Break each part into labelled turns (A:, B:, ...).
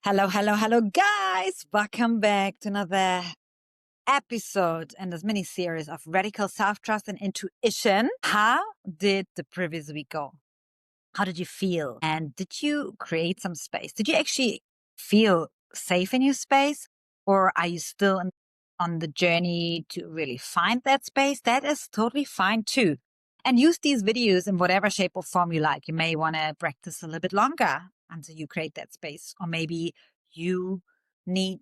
A: Hello, hello, hello, guys. Welcome back to another episode in this mini series of radical self trust and intuition. How did the previous week go? How did you feel? And did you create some space? Did you actually feel safe in your space? Or are you still on the journey to really find that space? That is totally fine too. And use these videos in whatever shape or form you like. You may want to practice a little bit longer until you create that space. Or maybe you need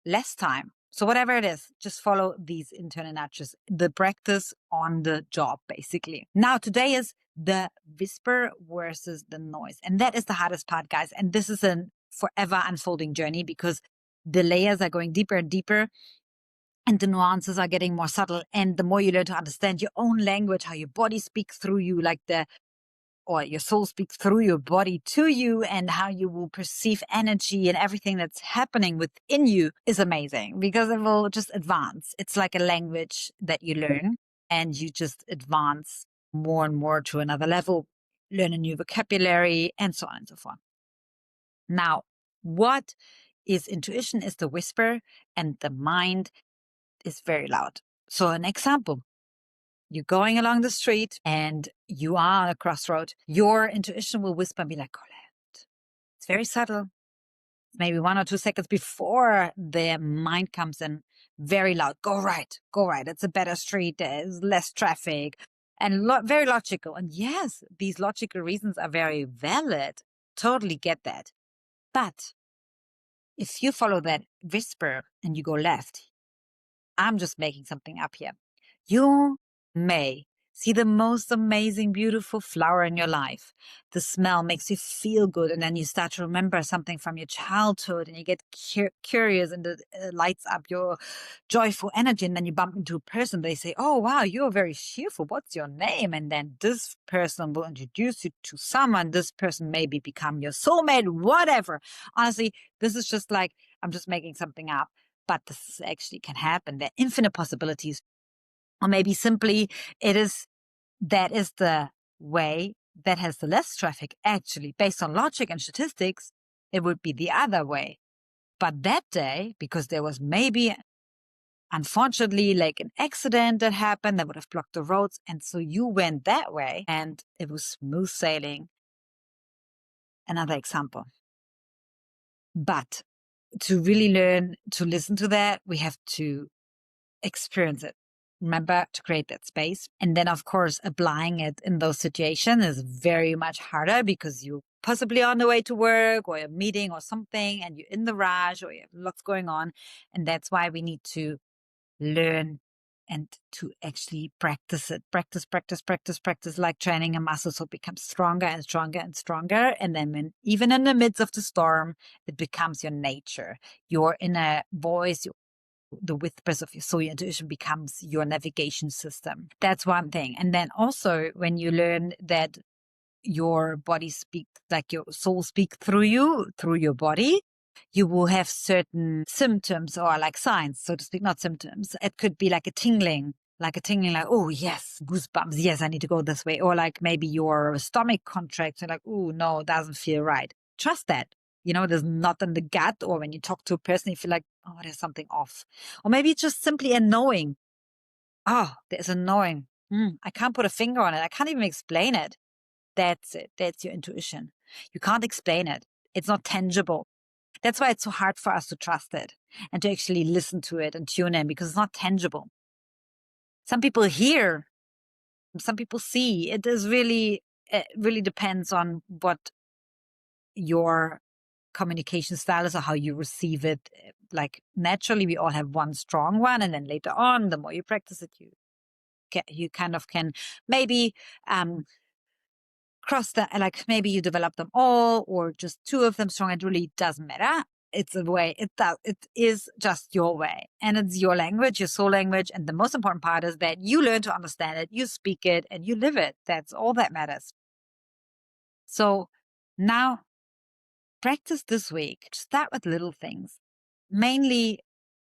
A: less time. So whatever it is, just follow these internal nudges, the practice on the job, basically. Now, today is the whisper versus the noise. And that is the hardest part, guys. And this is a forever unfolding journey because the layers are going deeper and deeper and the nuances are getting more subtle. And the more you learn to understand your own language, how your body speaks through you, or your soul speaks through your body to you, and how you will perceive energy and everything that's happening within you is amazing because it will just advance. It's like a language that you learn and you just advance more and more to another level, learn a new vocabulary, and so on and so forth. Now, what is intuition is the whisper, and the mind is very loud. So an example, you're going along the street and you are on a crossroad. Your intuition will whisper and be like, go left. It's very subtle. Maybe 1 or 2 seconds before the mind comes in, very loud. Go right, go right. It's a better street. There's less traffic and very logical. And yes, these logical reasons are very valid. Totally get that. But if you follow that whisper and you go left, I'm just making something up here. You may see the most amazing, beautiful flower in your life. The smell makes you feel good. And then you start to remember something from your childhood and you get curious and it lights up your joyful energy. And then you bump into a person. They say, oh, wow, you're very cheerful. What's your name? And then this person will introduce you to someone. This person maybe become your soulmate, whatever. Honestly, this is just like, I'm just making something up. But this actually can happen. There are infinite possibilities. Or maybe simply that is the way that has the less traffic. Actually, based on logic and statistics, it would be the other way. But that day, because there was maybe, unfortunately, like an accident that happened that would have blocked the roads. And so you went that way and it was smooth sailing. Another example. But to really learn to listen to that, we have to experience it. Remember to create that space. And then, of course, applying it in those situations is very much harder because you're possibly on the way to work or a meeting or something, and you're in the rush or you have lots going on. And that's why we need to learn and to actually practice it. Practice, practice, practice, practice, like training a muscle so it becomes stronger and stronger and stronger. And then even in the midst of the storm, it becomes your nature, your inner voice, the whispers of your soul. Your intuition becomes your navigation system. That's one thing. And then also when you learn that your body speaks, like your soul speaks through you, through your body, you will have certain symptoms or like signs, so to speak, not symptoms. It could be like a tingling, like, oh, yes, goosebumps. Yes, I need to go this way. Or like maybe your stomach contracts and like, oh, no, it doesn't feel right. Trust that. There's not in the gut, or when you talk to a person, you feel like, oh, there's something off. Or maybe it's just simply a knowing. Oh, there's a knowing. I can't put a finger on it. I can't even explain it. That's it. That's your intuition. You can't explain it. It's not tangible. That's why it's so hard for us to trust it and to actually listen to it and tune in because it's not tangible. Some people hear, some people see. It really depends on what your communication style is or how you receive it. Like naturally, we all have one strong one, and then later on, the more you practice it, you kind of can maybe cross that. Like maybe you develop them all, or just two of them strong. It really doesn't matter. It's a way. It is just your way, and it's your language, your soul language. And the most important part is that you learn to understand it, you speak it, and you live it. That's all that matters. So now, practice this week. Start with little things. Mainly,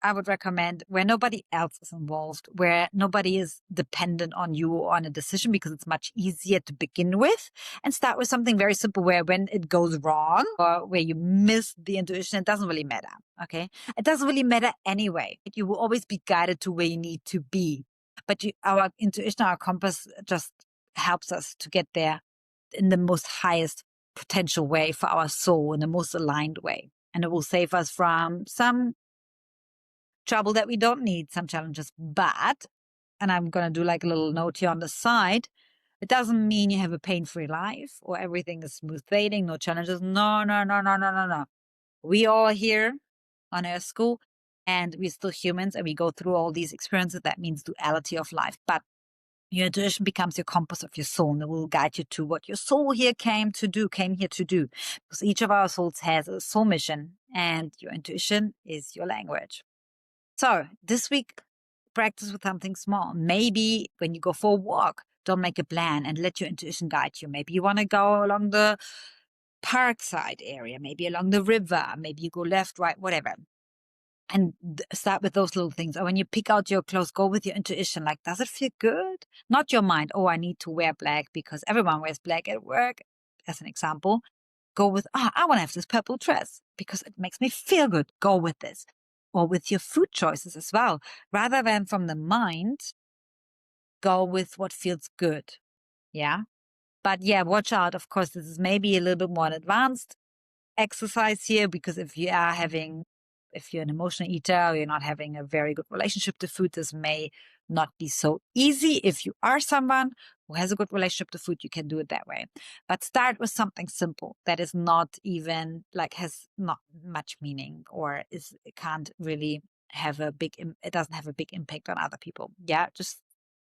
A: I would recommend where nobody else is involved, where nobody is dependent on you or on a decision, because it's much easier to begin with, and start with something very simple where when it goes wrong or where you miss the intuition, it doesn't really matter. Okay. It doesn't really matter anyway. You will always be guided to where you need to be. But our intuition, our compass just helps us to get there in the most highest potential way for our soul, in the most aligned way. And it will save us from some trouble that we don't need, some challenges. But, and I'm going to do like a little note here on the side, it doesn't mean you have a pain-free life or everything is smooth sailing, no challenges. No, no, no, no, no, no, no. We all here on Earth School, and we're still humans, and we go through all these experiences. That means duality of life. But your intuition becomes your compass of your soul, and it will guide you to what your soul here came here to do. Because each of our souls has a soul mission, and your intuition is your language. So this week, practice with something small. Maybe when you go for a walk, don't make a plan and let your intuition guide you. Maybe you want to go along the parkside area, maybe along the river, maybe you go left, right, whatever. And start with those little things. Or when you pick out your clothes, go with your intuition. Like, does it feel good? Not your mind. Oh, I need to wear black because everyone wears black at work, as an example. Go with, I want to have this purple dress because it makes me feel good. Go with this. Or with your food choices as well. Rather than from the mind, go with what feels good. Yeah. But yeah, watch out. Of course, this is maybe a little bit more advanced exercise here, because if you're an emotional eater, or you're not having a very good relationship to food, this may not be so easy. If you are someone who has a good relationship to food, you can do it that way. But start with something simple that is not even has not much meaning, or it can't really have it doesn't have a big impact on other people. Yeah, just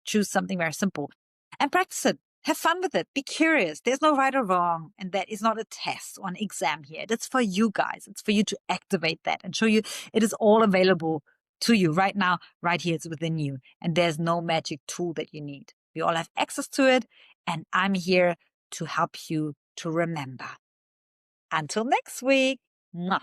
A: choose something very simple and practice it. Have fun with it. Be curious. There's no right or wrong. And that is not a test or an exam here. That's for you guys. It's for you to activate that and show you it is all available to you right now, right here. It's within you. And there's no magic tool that you need. We all have access to it. And I'm here to help you to remember. Until next week. Mwah.